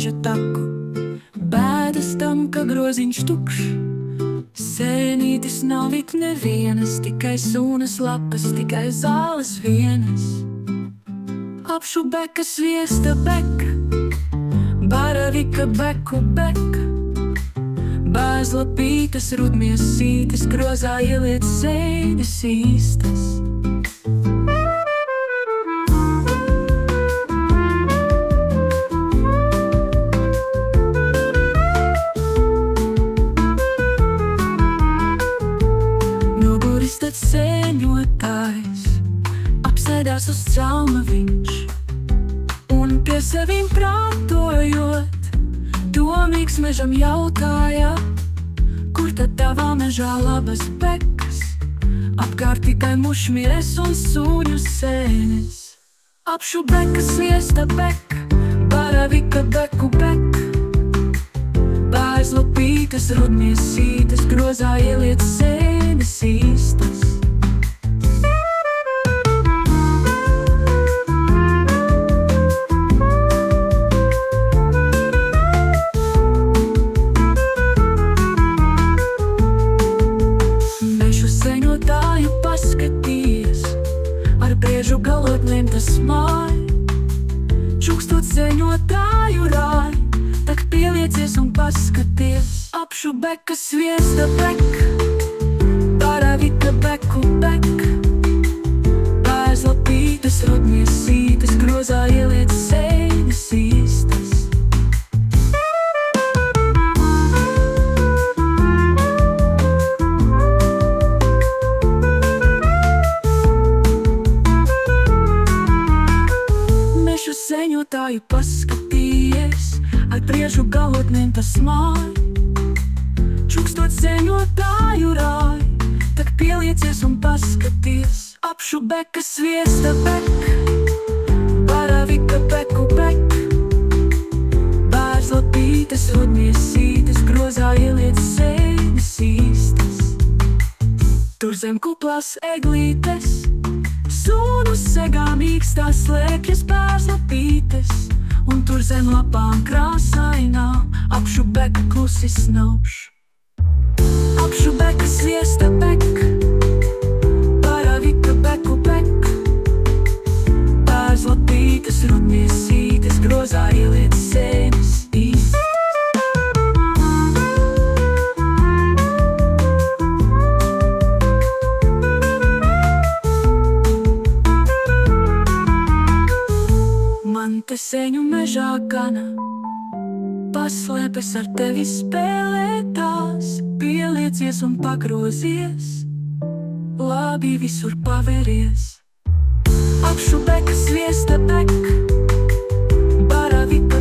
meža taku. Bēdas tam, ka groziņš tukšs. Sēnītis nav it nevienas, tikai sūnas lapas, tikai zāles vienas. Apšu beka sviesta beka, baravika beku beka. Bēzlapītes, rudmiesītes, grozā ieliec sēnes īstas. Tad sēņotājs apsēdās uz celma viņš, un pie sevīm prātojot, domīgs mežam jautāja, kur tad tavā mežā labas bekas, apkārt tikai mušmires un sūņu sēnes. Apšu beka sviesta beka, baravika beku beka. Bēzlapītes, rudmiesītes, grozā ieliec sēnes īstas. Mežu sēņotāju paskaties, ar briežu galotnēm tas māj. Čukstot sēņotāju rāj, tak pieliecies un paskaties. Apšu beka sviesta beka, baravika beku beka. Bēzlapītes, rudmiesītes, grozā ieliec sēnes īstas. Mežu sēņotāju paskaties, ar briežu galotnēm tas māj. Čukstot sēņotāju rāj, tak pieliecies un paskaties. Apšu beka sviesta beka, baravika beku beka. Bēzlapītes, rudmiesītes, grozā ieliec sēnes īstas. Tur zem kuplās eglītes, sūnu segā mīkstās slēpjas bēzlapītes, un tur zem lapām krāsainām apšu beka klusi snauš. Apšu beka sviesta beka, baravika beku beka. Bēzlapītes, rudmiesītes, grozā ieliec sēnes īstas. Man te sēņu mežā gana, paslēpes ar tevi spēlētās. Pieliecies un pagrozies, labi visur paveries. Apšu beka sviesta beka, baravika